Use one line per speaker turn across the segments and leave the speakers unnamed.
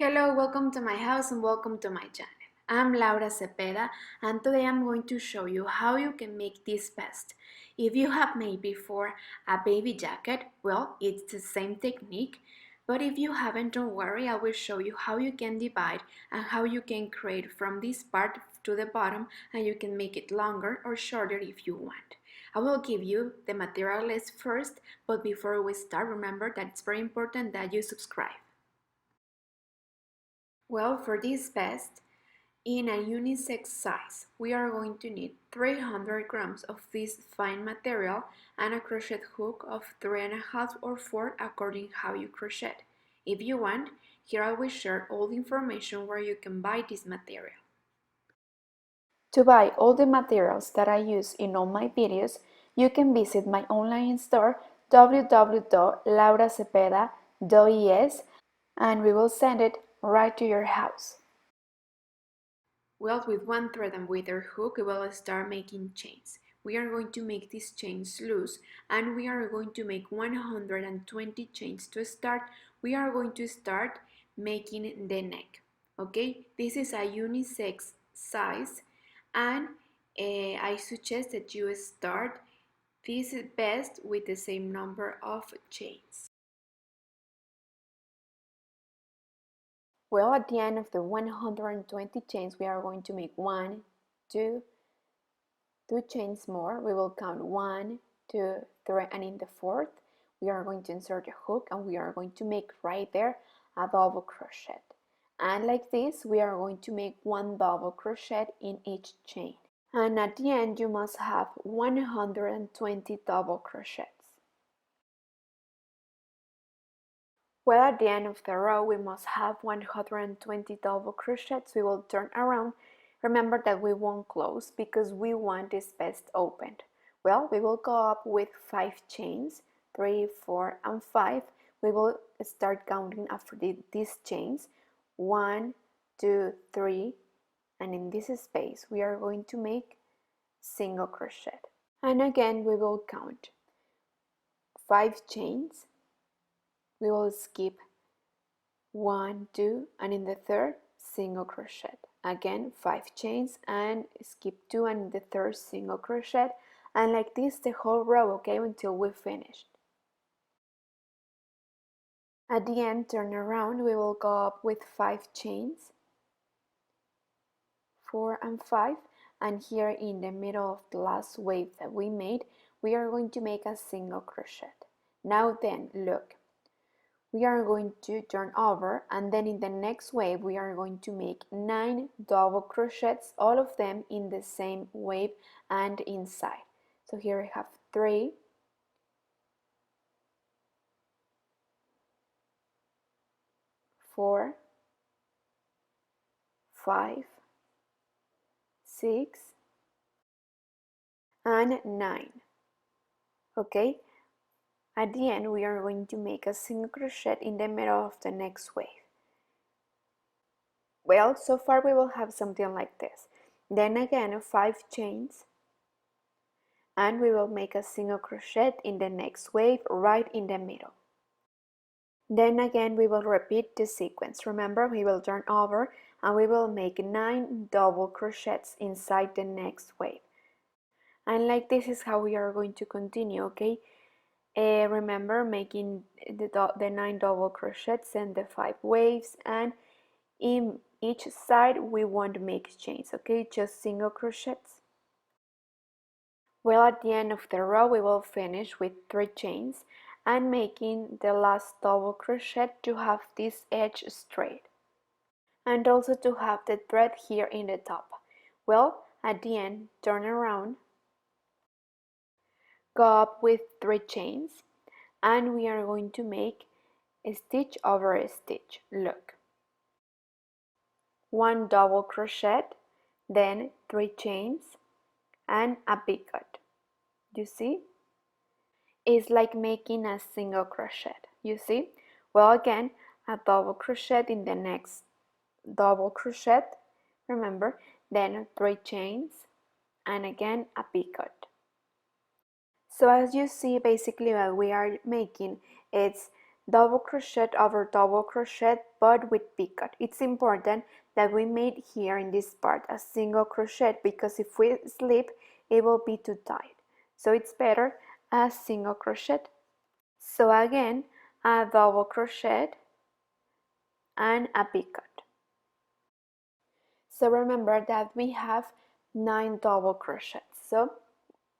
Hello, welcome to my house and welcome to my channel. I'm Laura Cepeda and today I'm going to show you how you can make this vest. If you have made before a baby jacket, well, it's the same technique, but if you haven't, don't worry, I will show you how you can divide and how you can create from this part to the bottom and you can make it longer or shorter if you want. I will give you the material list first, but before we start, remember that it's very important that you subscribe. Well, for this vest, in a unisex size, we are going to need 300 grams of this fine material and a crochet hook of 3.5 or 4 according how you crochet. If you want, here I will share all the information where you can buy this material. To buy all the materials that I use in all my videos, you can visit my online store www.lauracepeda.es and we will send it right to your house. Well, with one thread and with our hook, we will start making chains. We are going to make these chains loose and we are going to make 120 chains. To start, we are going to start making the neck. Okay, this is a unisex size and I suggest that you start this vest with the same number of chains. Well, at the end of the 120 chains, we are going to make 1, 2 chains more. We will count 1, 2, 3, and in the fourth, we are going to insert a hook and we are going to make right there a double crochet. And like this, we are going to make 1 double crochet in each chain. And at the end, you must have 120 double crochets. Well, at the end of the row, we must have 120 double crochets. We will turn around. Remember that we won't close because we want this vest opened. Well, we will go up with 5 chains, 3, 4, and 5. We will start counting after these chains. 1, 2, 3, and in this space, we are going to make single crochet. And again, we will count 5 chains. We will skip 1, 2, and in the third, single crochet. Again, 5 chains and skip 2 and in the third, single crochet. And like this the whole row, okay, until we finished. At the end, turn around, we will go up with 5 chains, 4 and 5, and here in the middle of the last wave that we made, we are going to make a single crochet. Now then, look. We are going to turn over and then in the next wave we are going to make 9 double crochets, all of them in the same wave and inside. So here I have 3, 4, 5, 6, and 9. Okay? At the end, we are going to make a single crochet in the middle of the next wave. Well, so far we will have something like this. Then again, 5 chains, and we will make a single crochet in the next wave right in the middle. Then again, we will repeat the sequence. Remember, we will turn over and we will make 9 double crochets inside the next wave. And like this is how we are going to continue, okay? Remember making the 9 double crochets and the 5 waves, and in each side we won't make chains, okay, just single crochets. Well, at the end of the row we will finish with 3 chains and making the last double crochet to have this edge straight and also to have the thread here in the top. Well, at the end, turn around, go up with 3 chains, and we are going to make a stitch over a stitch. Look, 1 double crochet, then 3 chains and a picot. You see, it's like making a single crochet. You see, well, again, a double crochet in the next double crochet, remember, then 3 chains and again a picot. So as you see, basically what we are making is double crochet over double crochet but with picot. It's important that we made here in this part a single crochet because if we slip it will be too tight, so it's better a single crochet. So again, a double crochet and a picot. So remember that we have 9 double crochets, so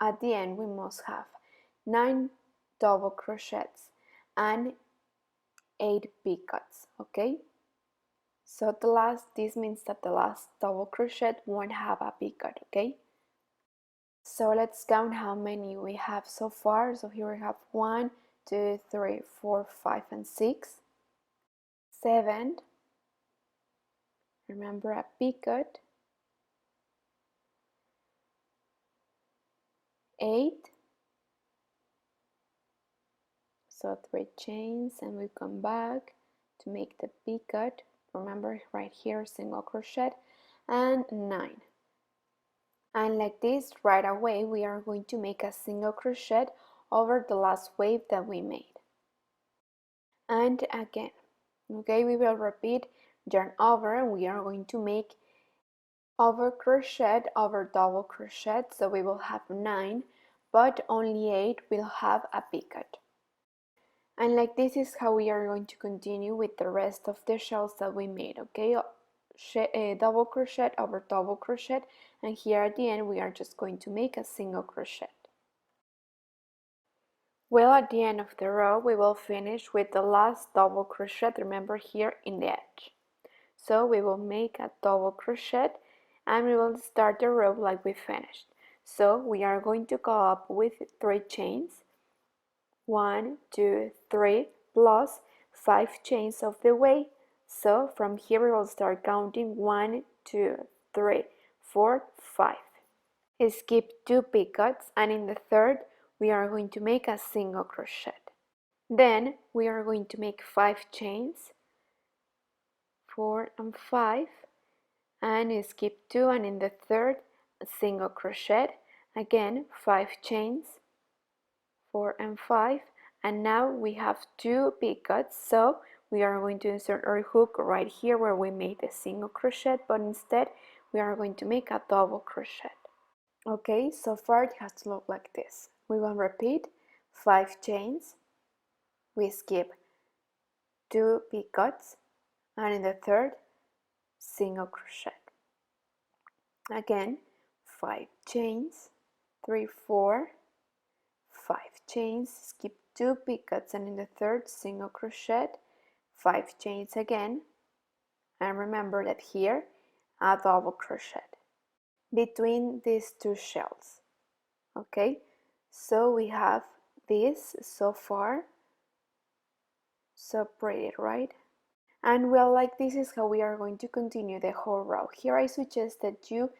at the end we must have 9 double crochets and 8 picots. Okay, so this means that the last double crochet won't have a picot. Okay, so let's count how many we have so far. So here we have 1 2 3 4 5 and 6, 7, remember a picot, 8, so 3 chains, and we come back to make the picot, remember right here single crochet, and 9. And like this, right away we are going to make a single crochet over the last wave that we made. And again, okay, we will repeat yarn over, and we are going to make over crochet over double crochet, so we will have 9, but only 8 will have a picot. And like this is how we are going to continue with the rest of the shells that we made. Okay, double crochet over double crochet, and here at the end we are just going to make a single crochet. Well, at the end of the row we will finish with the last double crochet, remember here in the edge. So we will make a double crochet and we will start the row like we finished. So we are going to go up with 3 chains, 1 2 3 plus 5 chains of the way. So from here we will start counting 1 2 3 4 5. Skip 2 picots, and in the third we are going to make a single crochet. Then we are going to make 5 chains, 4 and 5, and skip 2, and in the third a single crochet, again 5 chains, 4 and 5, and now we have 2 picots, so we are going to insert our hook right here where we made a single crochet, but instead we are going to make a double crochet. Okay, so far it has to look like this. We will repeat 5 chains, we skip 2 picots, and in the third single crochet. Again, 5 chains, 3 4 5 chains, skip 2 picots, and in the third single crochet, 5 chains again, and remember that here a double crochet between these 2 shells. Okay, so we have this so far, so pretty, right? And well, like this is how we are going to continue the whole row. Here I suggest that you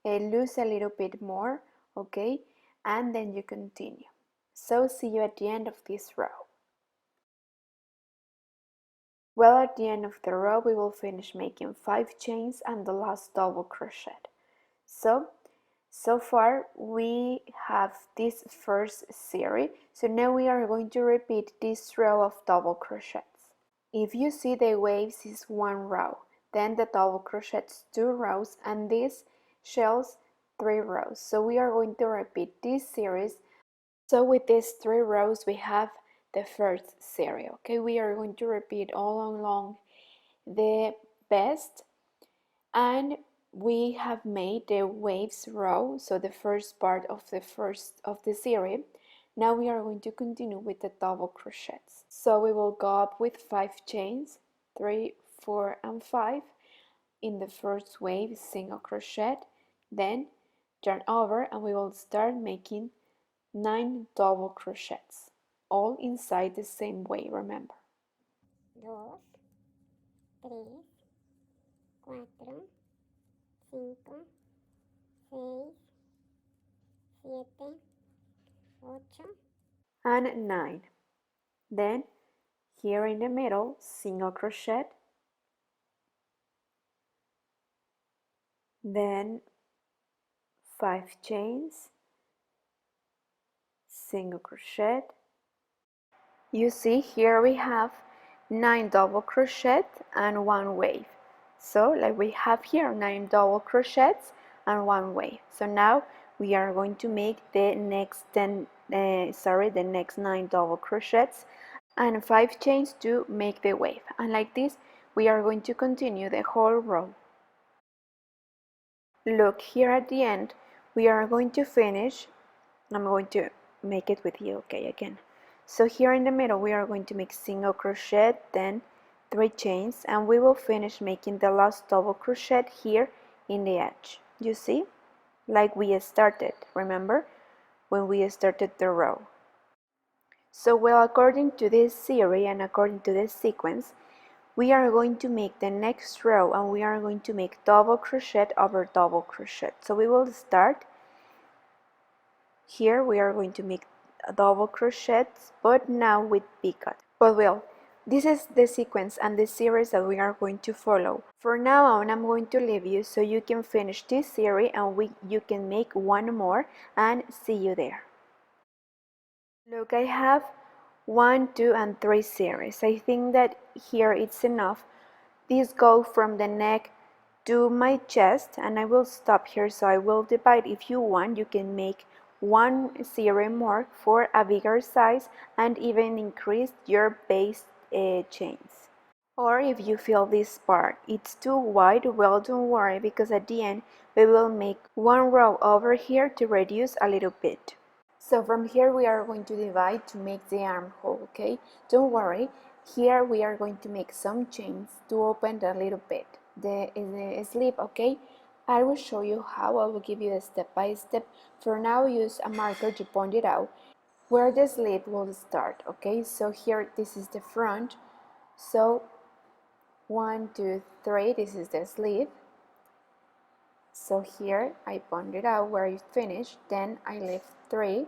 lose a little bit more, okay, and then you continue. So see you at the end of this row. Well, at the end of the row we will finish making 5 chains and the last double crochet. So far we have this first series, so now we are going to repeat this row of double crochets. If you see the waves is 1 row, then the double crochets 2 rows, and these shells 3 rows. So we are going to repeat this series. So with these 3 rows we have the first series. Okay, we are going to repeat all along the best, and we have made the waves row, so the first part of the series. Now we are going to continue with the double crochets. So we will go up with 5 chains, 3 4 and 5. In the first wave single crochet, then yarn over, and we will start making 9 double crochets, all inside the same way, remember.
2, 3, 4, 5, 6, 7, 8.
And 9. Then here in the middle, single crochet, then 5 chains, single crochet, You see here we have 9 double crochet and 1 wave. So like we have here 9 double crochets and 1 wave. So now we are going to make the next the next 9 double crochets and 5 chains to make the wave. And like this we are going to continue the whole row. Look here at the end, we are going to finish. I'm going to make it with you, okay, again. So here in the middle we are going to make single crochet, then 3 chains, and we will finish making the last double crochet here in the edge. You see? Like we started, remember? When we started the row. So well, according to this theory and according to this sequence, we are going to make the next row and we are going to make double crochet over double crochet. So we will start here. We are going to make double crochets, but now with picot. But well, this is the sequence and the series that we are going to follow. For now on, I'm going to leave you so you can finish this series and you can make one more, and see you there. Look, I have 1, 2, and 3 series. I think that here it's enough. These go from the neck to my chest, and I will stop here, so I will divide. If you want, you can make one series more for a bigger size and even increase your base chains. Or if you feel this part it's too wide, well, don't worry, because at the end we will make one row over here to reduce a little bit. So from here we are going to divide to make the armhole, okay? Don't worry, here we are going to make some chains to open a little bit the sleeve, okay? I will show you how. I will give you the step by step. For now, use a marker to point it out where the sleeve will start, okay? So here, this is the front. So 1, 2, 3, this is the sleeve. So here I pointed out where it finished, then I leave 3,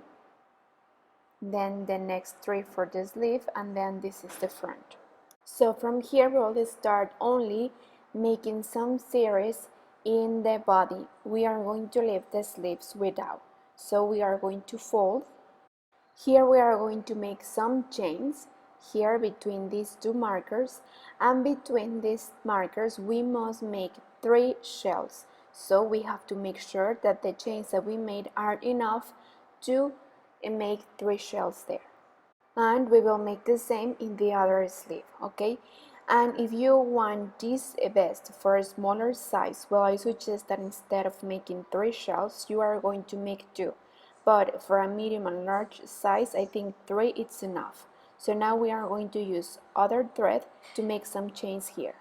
then the next 3 for the sleeve, and then this is the front. So from here we will start only making some series in the body. We are going to leave the sleeves without. So we are going to fold. Here we are going to make some chains here between these two markers, and between these markers we must make 3 shells. So we have to make sure that the chains that we made are enough to make 3 shells there. And we will make the same in the other sleeve, okay? And if you want this best for a smaller size, well, I suggest that instead of making 3 shells you are going to make 2, but for a medium and large size I think 3 is enough. So now we are going to use other thread to make some chains here.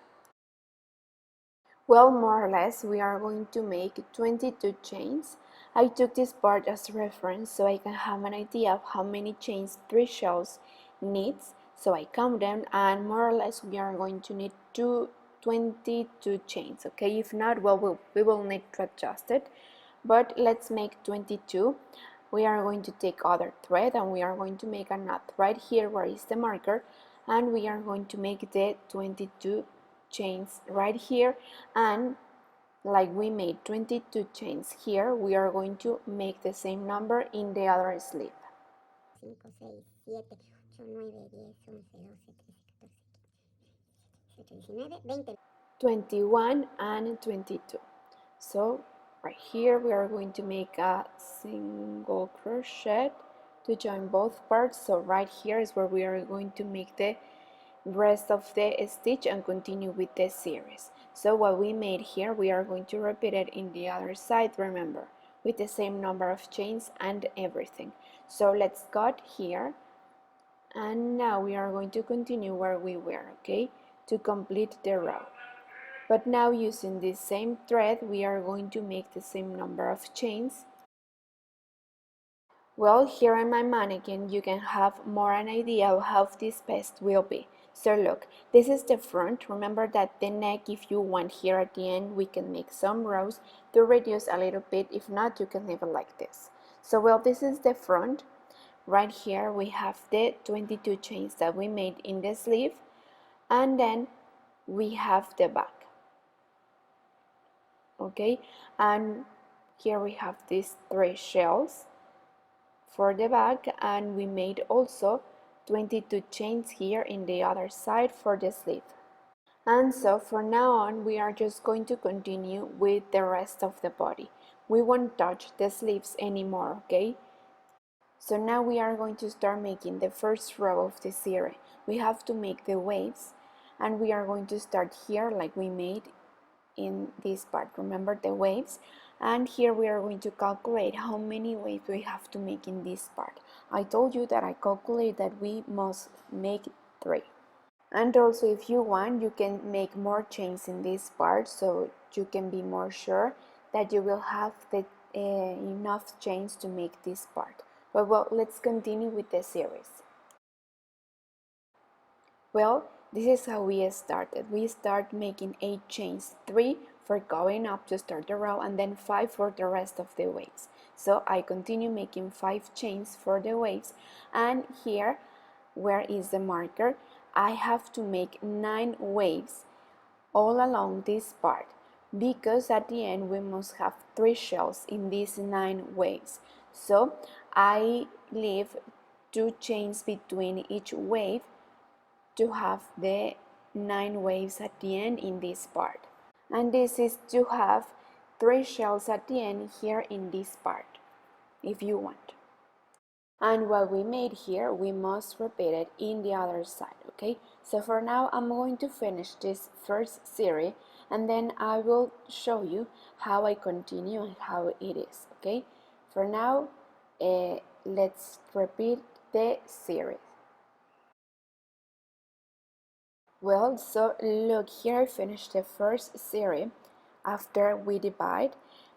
Well, more or less we are going to make 22 chains. I took this part as reference so I can have an idea of how many chains 3 shells needs. So I count them, and more or less we are going to need 22 chains, okay? If not, well, we will need to adjust it, but let's make 22. We are going to take other thread and we are going to make a knot right here where is the marker, and we are going to make the 22 chains right here. And like we made 22 chains here, we are going to make the same number in the other sleeve.
5, 6, 7, 8, 9, 10, 11, 12, 13, 14, 15, 16,
21 and 22. So right here we are going to make a single crochet to join both parts. So right here is where we are going to make the rest of the stitch and continue with the series. So what we made here, we are going to repeat it in the other side, remember, with the same number of chains and everything. So let's cut here, and now we are going to continue where we were, okay, to complete the row. But now using this same thread we are going to make the same number of chains. Well, here on my mannequin you can have more an idea of how this best will be. So look, this is the front. Remember that the neck, if you want here at the end, we can make some rows to reduce a little bit. If not, you can leave it like this. So well, this is the front. Right here we have the 22 chains that we made in the sleeve, and then we have the back. Okay, and here we have these 3 shells for the back, and we made also 22 chains here in the other side for the sleeve. And so for now on we are just going to continue with the rest of the body. We won't touch the sleeves anymore, okay? So now we are going to start making the first row of the series. We have to make the waves, and we are going to start here like we made in this part. Remember the waves? And here we are going to calculate how many waves we have to make in this part. I told you that I calculate that we must make 3. And also if you want, you can make more chains in this part, so you can be more sure that you will have the enough chains to make this part. But well, let's continue with the series. Well, this is how we started. We start making 8 chains, 3 for going up to start the row and then 5 for the rest of the waves. So I continue making 5 chains for the waves, and here, where is the marker, I have to make 9 waves all along this part, because at the end we must have 3 shells in these 9 waves. So I leave 2 chains between each wave to have the 9 waves at the end in this part. And this is to have 3 shells at the end here in this part, if you want. And what we made here, we must repeat it in the other side, okay? So for now, I'm going to finish this first series, and then I will show you how I continue and how it is, okay? For now, let's repeat the series. Well, so look, here I finished the first series after we divide,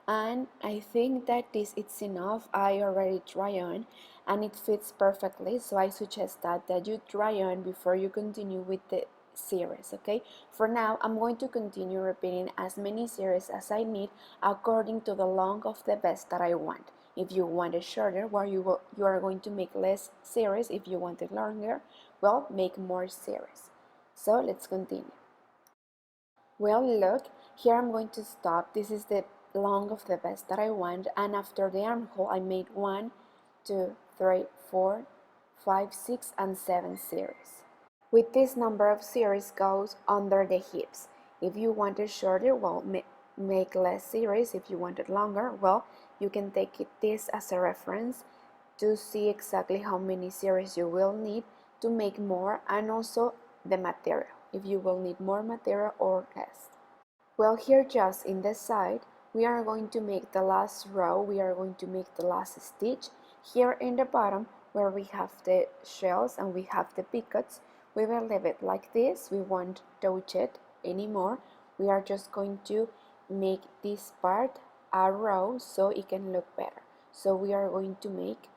and I think that this is enough. I already try on and it fits perfectly, so I suggest that you try on before you continue with the series, okay? For now, I'm going to continue repeating as many series as I need according to the length of the vest that I want. If you want it shorter, where you are going to make less series. If you want it longer, well, make more series. So let's continue. Well, look, here I'm going to stop. This is the long of the vest that I want, and after the armhole I made 1, 2, 3, 4, 5, 6, and 7 series. With this number of series goes under the hips. If you want it shorter, well, make less series. If you want it longer, well, you can take this as a reference to see exactly how many series you will need to make more, and also the material, if you will need more material or less. Well, here just in the side, we are going to make the last row, we are going to make the last stitch. Here in the bottom, where we have the shells and we have the picots, we will leave it like this. We won't touch it anymore. We are just going to make this part a row so it can look better. So we are going to make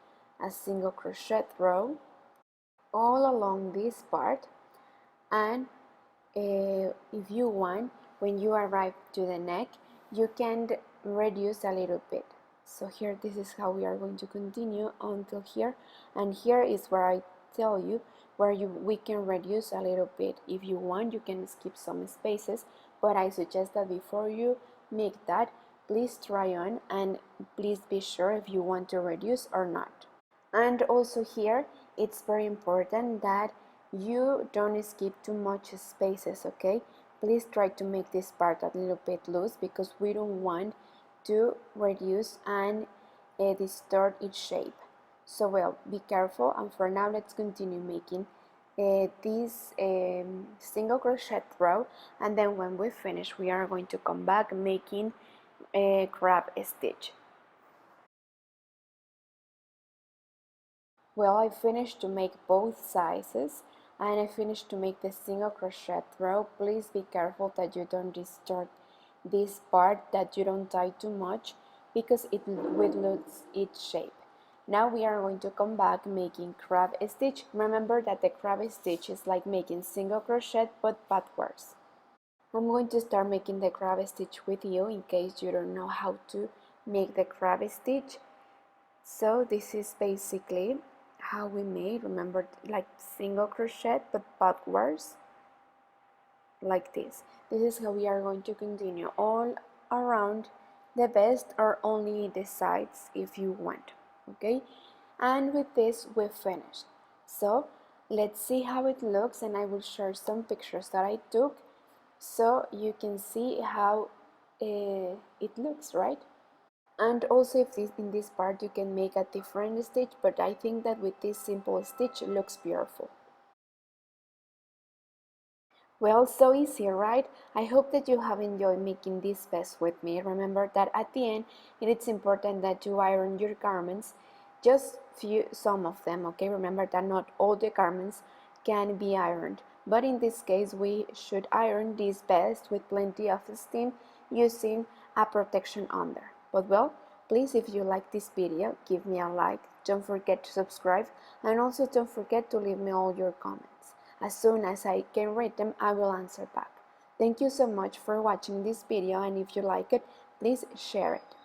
a single crochet row all along this part, and if you want, when you arrive to the neck, you can reduce a little bit. So here, this is how we are going to continue until here, and here is where I tell you where we can reduce a little bit. If you want, you can skip some spaces, but I suggest that before you make that, please try on and please be sure if you want to reduce or not. And also here, it's very important that you don't skip too much spaces, okay? Please try to make this part a little bit loose, because we don't want to reduce and distort its shape. So well, be careful, and for now let's continue making this single crochet row, and then when we finish we are going to come back making a crab stitch. Well, I finished to make both sizes, and I finished to make the single crochet row. Please be careful that you don't distort this part, that you don't tie too much, because it will lose its shape. Now we are going to come back making crab stitch. Remember that the crab stitch is like making single crochet but backwards. I'm going to start making the crab stitch with you in case you don't know how to make the crab stitch. So this is basically how we made, remember, like single crochet but backwards, like this. This is how we are going to continue all around the vest, or only the sides if you want, okay? And with this we finished. So Let's see how it looks, and I will share some pictures that I took so you can see how it looks, right? And also if in this part you can make a different stitch, but I think that with this simple stitch it looks beautiful. Well, so easy, right? I hope that you have enjoyed making this vest with me. Remember that at the end it is important that you iron your garments, just some of them, okay? Remember that not all the garments can be ironed, but in this case we should iron this vest with plenty of steam using a protection under. But well, please, if you like this video, give me a like, don't forget to subscribe, and also don't forget to leave me all your comments. As soon as I can read them, I will answer back. Thank you so much for watching this video, and if you like it, please share it.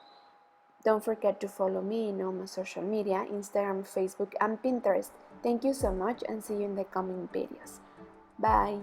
Don't forget to follow me in all my social media, Instagram, Facebook, and Pinterest. Thank you so much, and see you in the coming videos. Bye!